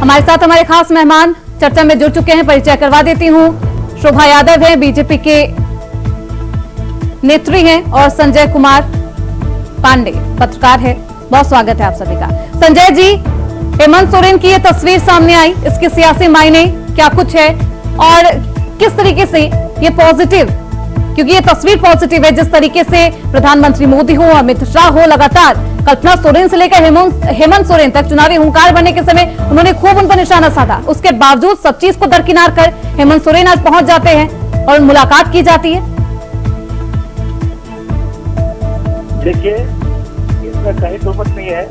हमारे साथ हमारे खास मेहमान चर्चा में जुड़ चुके हैं, परिचय करवा देती हूं। शोभा यादव है, बीजेपी के नेत्री हैं, और संजय कुमार पांडे पत्रकार है। बहुत स्वागत है आप सभी का। संजय जी, हेमंत सोरेन की ये तस्वीर सामने आई, इसके सियासी मायने क्या कुछ है और किस तरीके से ये पॉजिटिव, क्योंकि ये तस्वीर पॉजिटिव है, जिस तरीके से प्रधानमंत्री मोदी हो, अमित शाह हो, लगातार कल्पना सोरेन से लेकर हेमंत सोरेन तक चुनावी हुंकार भरने के समय उन्होंने खूब उन पर निशाना साधा। उसके बावजूद सब चीज को दरकिनार कर हेमंत सोरेन आज पहुंच जाते हैं और मुलाकात की जाती है। देखिए, इसमें कहीं दो मत नहीं है।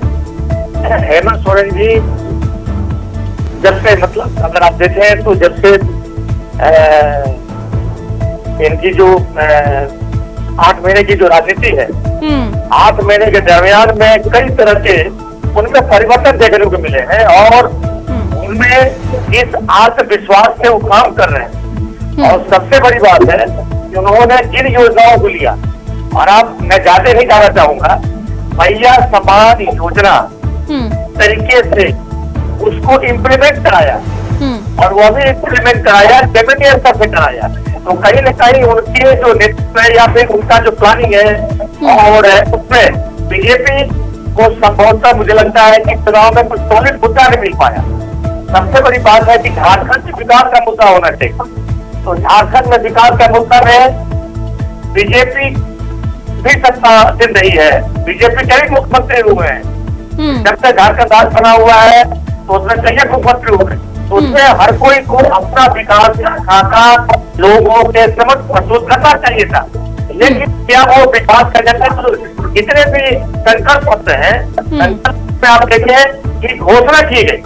हेमंत सोरेन जी जब से, मतलब अगर आप देखें तो जब से इनकी जो 8 महीने की जो राजनीति है, 8 महीने के दरमियान में कई तरह के उनमें परिवर्तन देखने को मिले हैं और उनमें इस आत्मविश्वास से वो काम कर रहे हैं। और सबसे बड़ी बात है कि उन्होंने जिन योजनाओं को लिया, और आप, मैं ज्यादा नहीं जाना चाहूंगा, भैया समान योजना तरीके से उसको इम्प्लीमेंट कराया और वो भी इम्प्लीमेंट कराया, कैबिनेट स्तर से कराया। तो कहीं न कहीं उनके जो नेतृत्व है या फिर उनका जो प्लानिंग है और उसमें बीजेपी को संभवतः मुझे लगता है कि चुनाव में कुछ सॉलिड मुद्दा नहीं मिल पाया। सबसे बड़ी बात है कि झारखंड में विकास का मुद्दा होना चाहिए। तो झारखंड में विकास का मुद्दा में बीजेपी भी सत्तासीन रही है। बीजेपी कई मुख्यमंत्री हुए हैं। जब से झारखंड राज्य बना हुआ है तो उसमें कई मुख्यमंत्री हुए, तो उसमें हर कोई को अपना विकास खाका लोगों के समक्ष प्रस्तुत करना चाहिए था। लेकिन क्या वो विकास करने में जितने भी संकल्प पत्र हैं, संकल्प में आप देखें कि घोषणा की गई,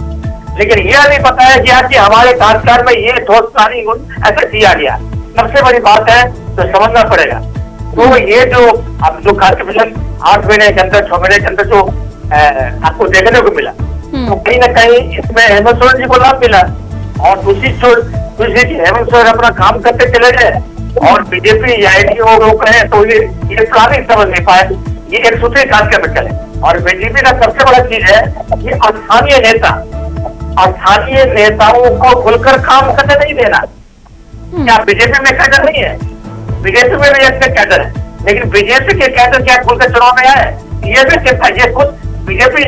लेकिन यह नहीं बताया गया कि हमारे कार्यकाल में ये ठोस प्लानिंग ऐसे किया गया। सबसे बड़ी बात है तो समझना पड़ेगा। तो ये जो अब जो कार्य 8 महीने के अंदर, 6 महीने के अंदर जो आपको देखने को मिला, तो कहीं ना कहीं इसमें हेमंत सोरेन जी को लाभ मिला। और दूसरी चीज, हेमंत सोरेन अपना काम करते चले गए और बीजेपी या एनडीए लोग कहे तो ये प्लानिंग समझ नहीं पाए, ये एक सूत्री कार्यक्रम में चले। और बीजेपी का सबसे बड़ा चीज है कि स्थानीय नेताओं को खुलकर काम करने नहीं देना। क्या बीजेपी में कैडर नहीं है? बीजेपी में भी ऐसे कैडर है, लेकिन बीजेपी के कैडर क्या खुलकर चुनाव में आए? ये भी चिंता, ये खुद बीजेपी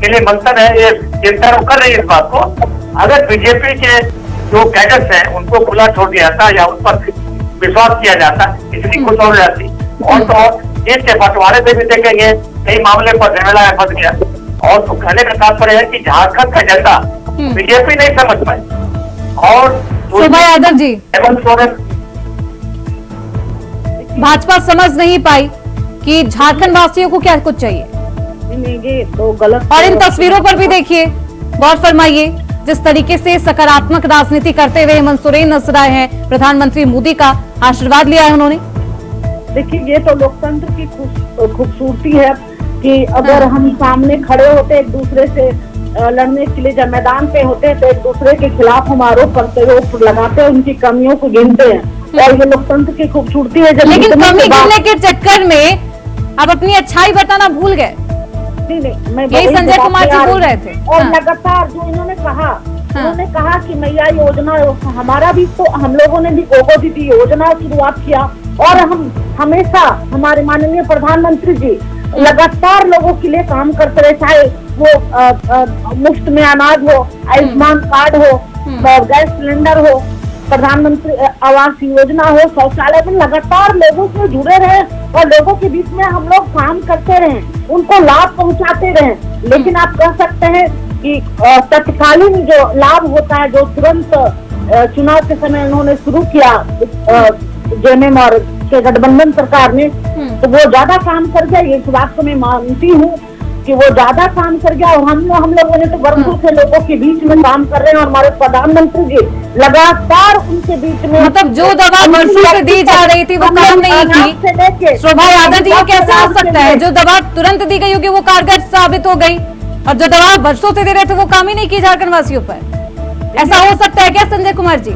के लिए मंथन है, ये चिंता कर रही है इस बात को। अगर बीजेपी के जो कैडर्स हैं उनको खुला छोड़ दिया जाता या उन पर विश्वास किया जाता, इसलिए खुश हो जाती। और तो देश के बंटवारे से भी देखेंगे, कई मामले पर झमेला फंस गया। और तो कहने का तात्पर्य है कि झारखंड का एजेंडा बीजेपी नहीं समझ पाई। और शोभा यादव जी, हेमंत सोरेन, भाजपा समझ नहीं पाई कि झारखंड वासियों को क्या कुछ चाहिए। ये तो गलत। और इन तस्वीरों पर भी देखिए, गौर फरमाइए, जिस तरीके से सकारात्मक राजनीति करते हुए हेमंत सोरेन नजर आए हैं। प्रधानमंत्री मोदी का आशीर्वाद लिया है उन्होंने। देखिए, ये तो लोकतंत्र की खूबसूरती है कि अगर हम सामने खड़े होते, एक दूसरे से लड़ने के लिए जब मैदान पे होते तो एक दूसरे के खिलाफ हम आरोप करते हुए लगाते, उनकी कमियों को गिनते हैं। और ये लोकतंत्र की खूबसूरती है। लेकिन कमी गिनने के चक्कर में आप अपनी अच्छाई बताना भूल गए। नहीं, यही संजय कुमार जी बोल रहे थे। और लगातार जो इन्होंने कहा कि मैया योजना, हमारा भी तो, हम लोगों ने भी गोगो दीदी योजना शुरुआत किया। और हम हमेशा, हमारे माननीय प्रधानमंत्री जी लगातार लोगों के लिए काम करते रहे, चाहे वो मुफ्त में अनाज हो, आयुष्मान कार्ड हो, गैस सिलेंडर हो, प्रधानमंत्री आवास योजना हो, शौचालय में लगातार लोगों से जुड़े रहे और लोगों के बीच में हम लोग काम करते रहे, उनको लाभ पहुंचाते रहे। लेकिन आप कह सकते हैं कि तत्कालीन जो लाभ होता है, जो तुरंत चुनाव के समय उन्होंने शुरू किया जेएमएम और गठबंधन सरकार ने, तो वो ज्यादा काम कर गया। ये बात को मैं मानती हूँ कि वो ज्यादा काम कर गया। और हम लोगों ने तो वर्षों से लोगों के बीच में काम कर रहे हैं और हमारे प्रधानमंत्री जी लगातार उनके बीच में, मतलब जो दवा वर्षों से दी जा रही थी वो काम नहीं की। शोभा यादव जी, ये कैसे हो सकता है? जो दवा तुरंत दी गई होगी वो कारगर साबित हो गई, और जो दवा वर्षों से दे रहे थे वो काम ही नहीं की झारखंड वासियों पर। ऐसा हो सकता है क्या संजय कुमार जी?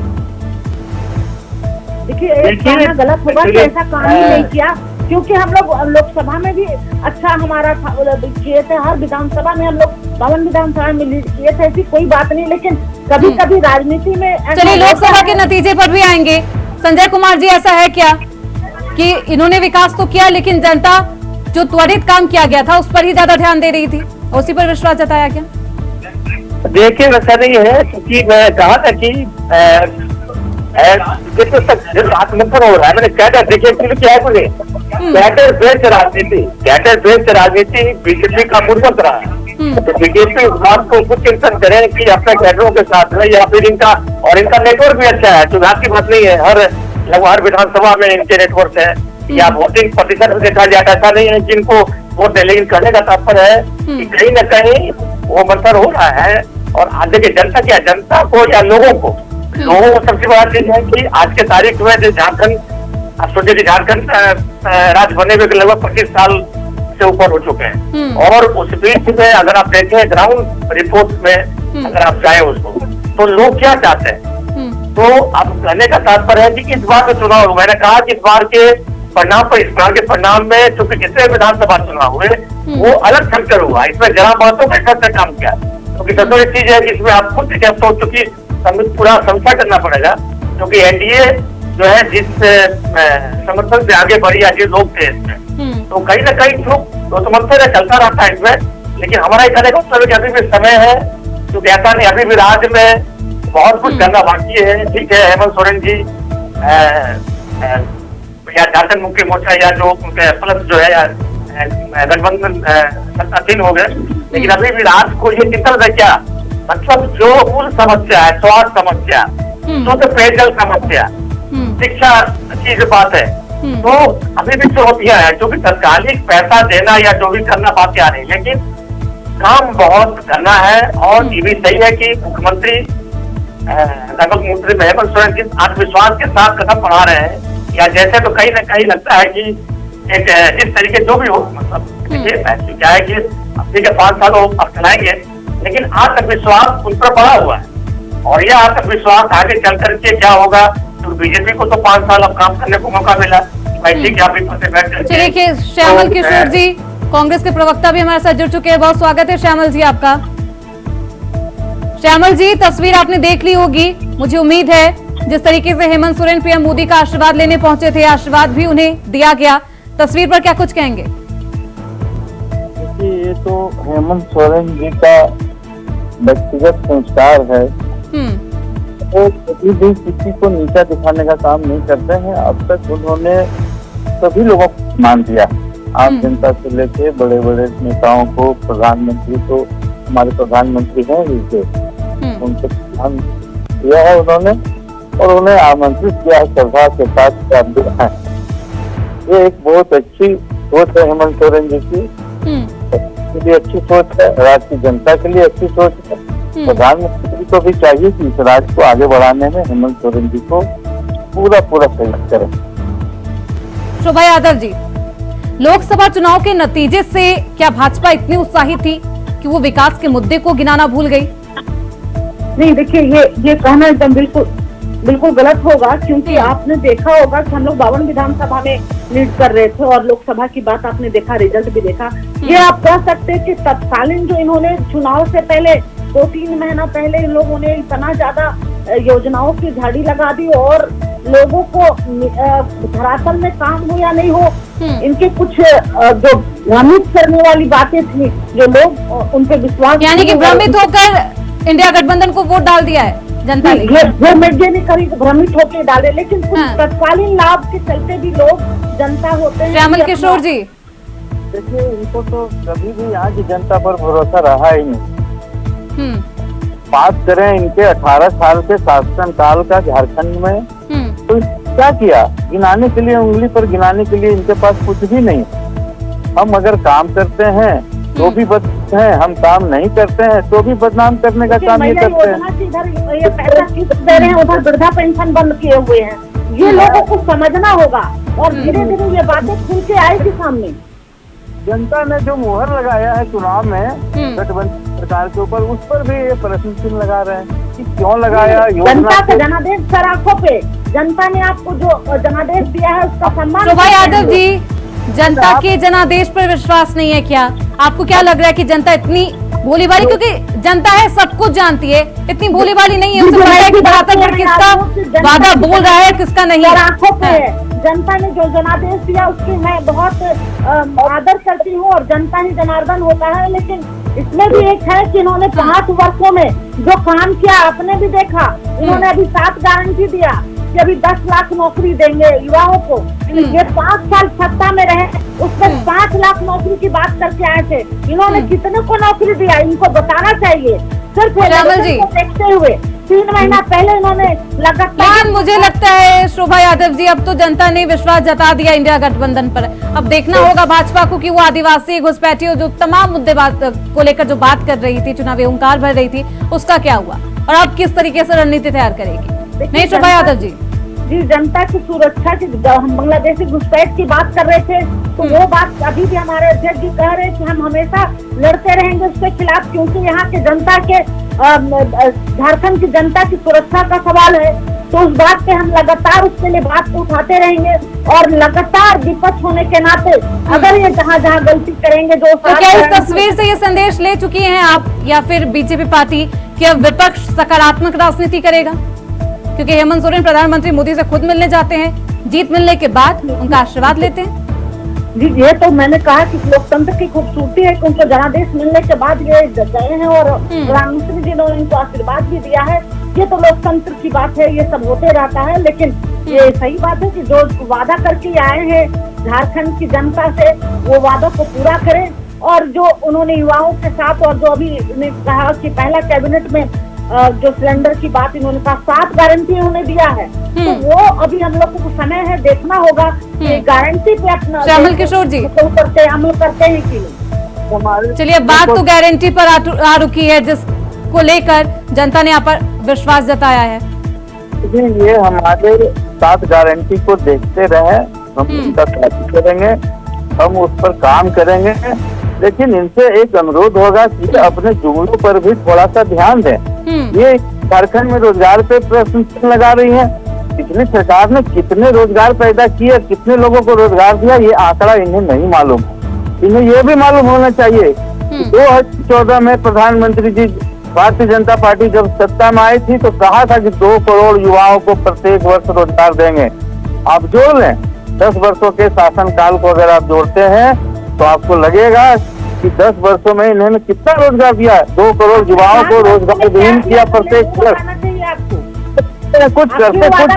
देखिए, कहना गलत होगा कि ऐसा काम ही नहीं किया। क्योंकि हम लोग लोकसभा में भी अच्छा हमारा किए थे, हर विधानसभा में हम लोग 52 विधानसभा में लीड किए थे, ऐसी कोई बात नहीं। लेकिन कभी कभी राजनीति में चलिए लोकसभा के नतीजे पर भी आएंगे। संजय कुमार जी, ऐसा है क्या कि इन्होंने विकास तो किया लेकिन जनता जो त्वरित काम किया गया था उस पर ही ज्यादा ध्यान दे रही थी, उसी पर विश्वास जताया क्या? देखिए वैसा नहीं है, क्योंकि मैं कहा था कि आत्मंथन हो रहा है। मैंने क्या देखिए क्या है मुझे कैडर बेस्ड राजनीति बीजेपी का मूल मंत्र रहा है। तो बीजेपी इस बात को कुछ चिंतन करें कि अपने कैडरों के साथ में या फिर इनका नेटवर्क भी अच्छा है, चुनाव की बात नहीं है, लगभग हर विधानसभा में इनके नेटवर्क है या वोटिंग प्रतिशत में देखा जाए ऐसा नहीं है जिनको वोट दे, लेकिन करने का तात्पर्य है कि कहीं न कहीं वो मंथन हो रहा है। और आज देखिए जनता को या लोगों को सबसे बड़ा चीज है कि आज के तारीख में जो झारखंड, आप सोचिए कि झारखंड राज्य बने हुए लगभग 25 साल से ऊपर हो चुके हैं, और उस बीच में अगर आप देखें ग्राउंड रिपोर्ट में अगर आप जाए उसको, तो लोग क्या चाहते हैं। तो अब कहने का तात्पर्य है कि इस बार का चुनाव, मैंने कहा कि इस बार के परिणाम में चूंकि जितने विधानसभा चुनाव हुए वो अलग सेक्टर हुआ, इसमें जरा बातों का से काम किया, क्योंकि सबसे बड़ी चीज है कि इसमें आप खुद क्या सोच, चुकी पूरा संस्था करना पड़ेगा, क्योंकि एनडीए जो है जिस समर्थन से आगे बढ़ी या जिस लोग थे इसमें, तो कहीं ना कहीं तो समर्थन चलता रहता है इसमें। लेकिन हमारा ये कहने का मतलब अभी भी समय है, क्योंकि ऐसा नहीं, अभी भी राज्य में बहुत कुछ करना बाकी है। ठीक है, हेमंत सोरेन जी या झारखंड मुक्ति मोर्चा या जो प्लस जो है गठबंधन सत्तासीन हो गए, लेकिन अभी भी राज्य को ये चिंतन है क्या, मतलब जो मूल समस्या है, स्वास्थ्य समस्या, शुद्ध पेयजल समस्या, शिक्षा की जो बात है, तो अभी भी चुनौतियां हैं, जो भी तत्कालिक पैसा देना या जो भी करना बातें आ रही, लेकिन काम बहुत करना है। और ये भी सही है कि मुख्यमंत्री हेमंत सोरेन जिस आत्मविश्वास के साथ कदम बढ़ा रहे हैं, या जैसे तो कहीं ना कहीं लगता है कि एक इस तरीके जो भी हो, मतलब क्या है कि ठीक है 5 साल अब चलाएंगे, लेकिन आत्मविश्वास उन पर बढ़ा हुआ है, और यह आत्मविश्वास आगे चल करके क्या होगा, तो बीजेपी को तो 5 साल अब काम करने को मौका मिला। चलिए श्यामल किशोर जी, कांग्रेस के प्रवक्ता भी हमारे साथ जुड़ चुके हैं, बहुत स्वागत है श्यामल जी आपका। श्यामल जी, तस्वीर आपने देख ली होगी, मुझे उम्मीद है जिस तरीके से हेमंत सोरेन पीएम मोदी का आशीर्वाद लेने पहुंचे थे, आशीर्वाद भी उन्हें दिया गया, तस्वीर पर क्या कुछ कहेंगे? ये तो हेमंत सोरेन जी का व्यक्तिगत संस्कार है, वो कभी भी किसी को नीचा दिखाने का काम नहीं करते हैं। अब तक उन्होंने सभी लोगों को मान दिया, आम जनता से लेके बड़े बड़े नेताओं को, प्रधानमंत्री को, हमारे प्रधानमंत्री हैं विजय, उनको ध्यान दिया है उन्होंने, और उन्हें आमंत्रित किया है श्रद्धा के साथ। ये एक बहुत अच्छी सोच है हेमंत सोरेन जी की, के लिए अच्छी सोच है, राज्य की जनता के लिए अच्छी सोच है। प्रधानमंत्री को भी चाहिए कि इस राज्य को आगे बढ़ाने में हेमंत सोरेन जी को पूरा सहयोग करें। शोभा यादव जी, लोकसभा चुनाव के नतीजे से क्या भाजपा इतनी उत्साहित थी कि वो विकास के मुद्दे को गिनाना भूल गई? नहीं, देखिए ये कहना एकदम बिल्कुल गलत होगा, क्योंकि आपने देखा होगा कि हम लोग 52 विधानसभा में लीड कर रहे थे, और लोकसभा की बात आपने देखा, रिजल्ट भी देखा। ये आप कह सकते हैं कि तत्कालीन जो इन्होंने चुनाव से पहले 2-3 महीना पहले इन लोगों ने इतना ज्यादा योजनाओं की झाड़ी लगा दी, और लोगों को धरातल में काम हो या नहीं हो, इनके कुछ जो भ्रमित करने वाली बातें थी, जो लोग उन पे विश्वास, यानी कि भ्रमित होकर इंडिया गठबंधन को वोट डाल दिया है जनता ने। वो मेडे नहीं करी, भ्रमित होकर डाले, लेकिन कुछ तत्कालीन लाभ के चलते भी लोग जनता होते हैं। श्यामल किशोर जी, देखिए इनको तो कभी भी यहाँ की जनता पर भरोसा रहा ही नहीं। बात करें इनके 18 साल के शासन काल का झारखंड में, तो क्या किया, गिनाने के लिए, उंगली पर गिनाने के लिए इनके पास कुछ भी नहीं। हम अगर काम करते हैं तो भी बद हैं, हम काम नहीं करते हैं तो भी बदनाम करने का काम ये करते हैं। उधर वृद्धा पेंशन बंद किए हुए हैं, ये लोगों को समझना होगा, और धीरे धीरे ये बातें खुल के आएगी सामने। जनता ने जो मुहर लगाया है चुनाव में गठबंधन सरकार के ऊपर, उस पर भी ये प्रश्न चिन्ह लगा रहे हैं कि क्यों लगाया। जनता का जनादेश सर आंखों पे, जनता ने आपको जो जनादेश दिया है उसका सम्मान। शोभा यादव जी, जनता के जनादेश पर विश्वास नहीं है क्या? आपको क्या लग रहा है कि जनता इतनी भोली भाली, क्योंकि जनता है सब कुछ जानती है, इतनी भोली भाली नहीं है, उसे पता है कि धरातल किसका वादा बोल रहा है किसका नहीं है। जनता ने जो जनादेश दिया उसकी मैं बहुत आदर करती हूँ और जनता ही जनार्दन होता है, लेकिन इसमें भी एक है कि इन्होंने 5 वर्षों में जो काम किया आपने भी देखा। इन्होंने अभी 7 गारंटी दिया कि अभी 10 लाख नौकरी देंगे युवाओं को। ये 5 साल सत्ता में रहे, उसमें 5 लाख नौकरी की बात करके आए थे। इन्होंने कितने को नौकरी दिया इनको बताना चाहिए। सिर्फ देखते हुए 3 महीना पहले इन्होंने लगातार। लेकिन मुझे लगता है शोभा यादव जी, अब तो जनता ने विश्वास जता दिया इंडिया गठबंधन पर। अब देखना होगा भाजपा को कि वो आदिवासी घुसपैठियों जो तमाम मुद्दे को लेकर जो बात कर रही थी, चुनावी हुंकार भर रही थी, उसका क्या हुआ और अब किस तरीके से रणनीति तैयार करेगी? नहीं शोभा यादव जी, जनता की सुरक्षा की, हम बांग्लादेशी घुसपैठ की बात कर रहे थे, तो वो बात अभी भी हमारे अध्यक्ष जी कह रहे हैं कि हम हमेशा लड़ते रहेंगे उसके खिलाफ, क्योंकि यहाँ के जनता के झारखंड की जनता की सुरक्षा का सवाल है। तो उस बात पे हम लगातार उसके लिए बात को उठाते रहेंगे और लगातार विपक्ष होने के नाते अगर ये जहाँ जहाँ गलती करेंगे जो। तो क्या इस तस्वीर से ये संदेश ले चुकी हैं आप या फिर बीजेपी पार्टी कि अब विपक्ष सकारात्मक राजनीति करेगा? क्योंकि हेमंत सोरेन प्रधानमंत्री मोदी से खुद मिलने जाते हैं, जीत मिलने के बाद उनका आशीर्वाद लेते हैं। जी, ये तो मैंने कहा कि लोकतंत्र की खूबसूरती है कि उनको जनादेश मिलने के बाद ये गए हैं और प्रधानमंत्री जी ने इनको आशीर्वाद भी दिया है। ये तो लोकतंत्र की बात है, ये सब होते रहता है, लेकिन ये सही बात है कि जो वादा करके आए हैं झारखंड की जनता से, वो वादा को पूरा करें। और जो उन्होंने युवाओं के साथ और जो अभी कहा कि पहला कैबिनेट में जो सिलेंडर की बात इन्होंने कहा, 7 गारंटी उन्होंने दिया है, तो वो अभी हम लोग को समय है, देखना होगा कि गारंटी पे अपना श्यामल किशोर जी अमल करते हैं कि नहीं। चलिए, बात तो गारंटी पर आ रुकी है जिसको लेकर जनता ने यहाँ पर विश्वास जताया है। ये हमारे 7 गारंटी को देखते रहे, हम उनका साथ करेंगे, हम उस पर काम करेंगे, लेकिन इनसे एक अनुरोध होगा कि अपने जुमलों पर भी थोड़ा सा ध्यान दें। ये झारखंड में रोजगार पे प्रश्न लगा रही है। पिछली सरकार ने कितने रोजगार पैदा किए, कितने लोगों को रोजगार दिया, ये आंकड़ा इन्हें नहीं मालूम। इन्हें ये भी मालूम होना चाहिए कि 2014 में प्रधानमंत्री जी भारतीय जनता पार्टी जब सत्ता में आई थी तो कहा था कि 2 करोड़ युवाओं को प्रत्येक वर्ष रोजगार देंगे। आप जोड़ लें 10 वर्षों के शासनकाल को, अगर आप जोड़ते हैं तो आपको लगेगा कि 10 वर्षों में इन्होंने कितना रोजगार दिया। 2 करोड़ युवाओं को रोजगार विहीन किया प्रत्येक वर्ष। कुछ करते कुछ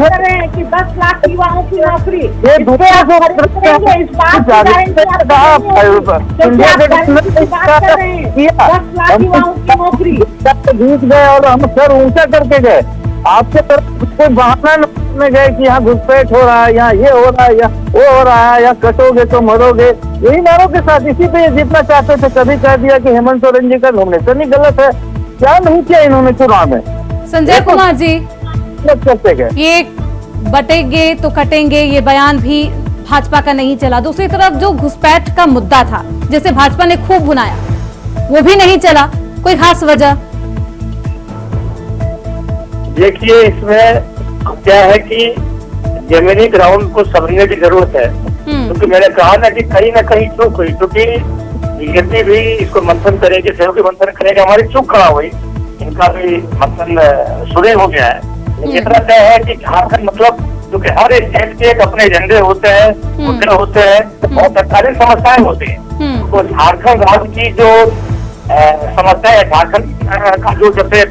कि 10 लाख युवाओं की नौकरी, ये दूसरा जो 10 लाख युवाओं की नौकरी जीत गए और हम सर ऊंचा करके गए। आपके तरफ कोई बहाना में गए कि यहाँ घुसपैठ हो रहा है, यहाँ ये हो रहा है, या वो हो रहा है, या कटोगे तो मरोगे, यही नारों के साथ इसी पे जितना चाहते थे। कभी कह दिया कि हेमंत सोरेन जी का नॉमिनेशन ही गलत है, क्या नहीं किया इन्होंने चुनाव में। संजय कुमार जी, करते गए, ये बटेंगे तो कटेंगे, ये बयान भी भाजपा का नहीं चला। दूसरी तरफ जो घुसपैठ का मुद्दा था जिसे भाजपा ने खूब भुनाया, वो भी नहीं चला। कोई खास वजह? देखिए, इसमें क्या है कि जमीनी ग्राउंड को समझने की जरूरत है, क्योंकि मैंने कहा ना कि कहीं ना कहीं चूक हुई, क्योंकि बीजेपी भी इसको मंथन करेगी, सहयोगी मंथन करेगा, हमारी चूक कहाँ हुई, इनका भी मंथन शुरू हो गया है। इतना तय है कि झारखंड मतलब, क्योंकि हर स्टेट के एक अपने एजेंडे होते हैं, मुद्दे होते हैं और सरकारी समस्याएं होती हैं। तो झारखंड राज्य की जो समस्या है, झारखंड का जो जैसे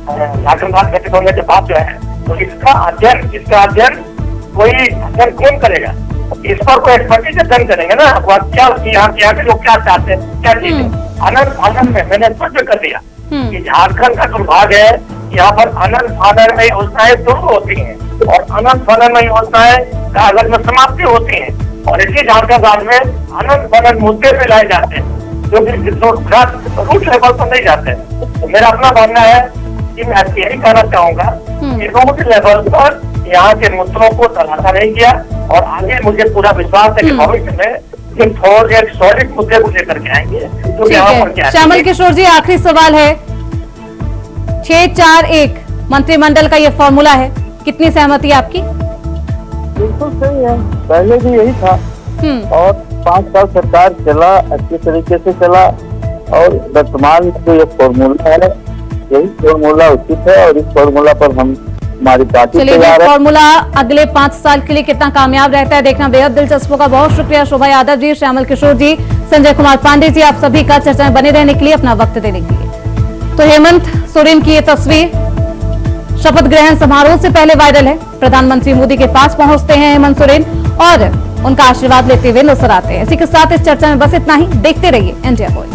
झारखंड राज्य गठित होने के बाद जो है, तो इसका अध्ययन कोई अध्ययन कौन करेगा? इस पर कोई एक्सपर्टीज अध्ययन करेंगे ना, क्या यहाँ के लोग क्या चाहते हैं, क्या चीजें। आनंद में मैंने स्पष्ट कर दिया कि झारखंड का दुर्भाग है, यहाँ पर अनंत फानन में योजनाएं शुरू होती हैं और अनंत फानन में योजनाएं कागज में समाप्ति होती हैं, और इसी झारखंड राज्य में अनंत फानन मुद्दे पे लाए जाते हैं जो कि रूट लेवल पर नहीं जाते। तो मेरा अपना मानना है कि मैं यही कहना चाहूंगा कि रूट लेवल पर यहाँ के मुद्दों को तलाशा नहीं किया, और आगे मुझे पूरा विश्वास है कि भविष्य में थोड़े सॉलिड मुद्दे को लेकर के आएंगे। तो यहाँ पर क्या, श्यामल किशोर जी, आखिरी सवाल है। 6-4-1 मंत्रिमंडल का ये फॉर्मूला है, कितनी सहमति आपकी? बिल्कुल सही है, पहले भी यही था और 5 साल सरकार चला, अच्छे तरीके से चला, और वर्तमान में जो ये फॉर्मूला है, यही फॉर्मूला उचित है, और इस फॉर्मूला पर हम हमारी पार्टी चलिए, तैयार है। फॉर्मूला अगले 5 साल के लिए कितना कामयाब रहता है देखना बेहद दिलचस्प होगा। बहुत शुक्रिया शोभा यादव जी, श्यामल किशोर जी, संजय कुमार पांडे जी, आप सभी का चर्चा में बने रहने के लिए, अपना वक्त देने के लिए। तो हेमंत सोरेन की ये तस्वीर शपथ ग्रहण समारोह से पहले वायरल है। प्रधानमंत्री मोदी के पास पहुंचते हैं हेमंत सोरेन और उनका आशीर्वाद लेते हुए नजर आते हैं। इसी के साथ इस चर्चा में बस इतना ही। देखते रहिए इंडिया वॉइस।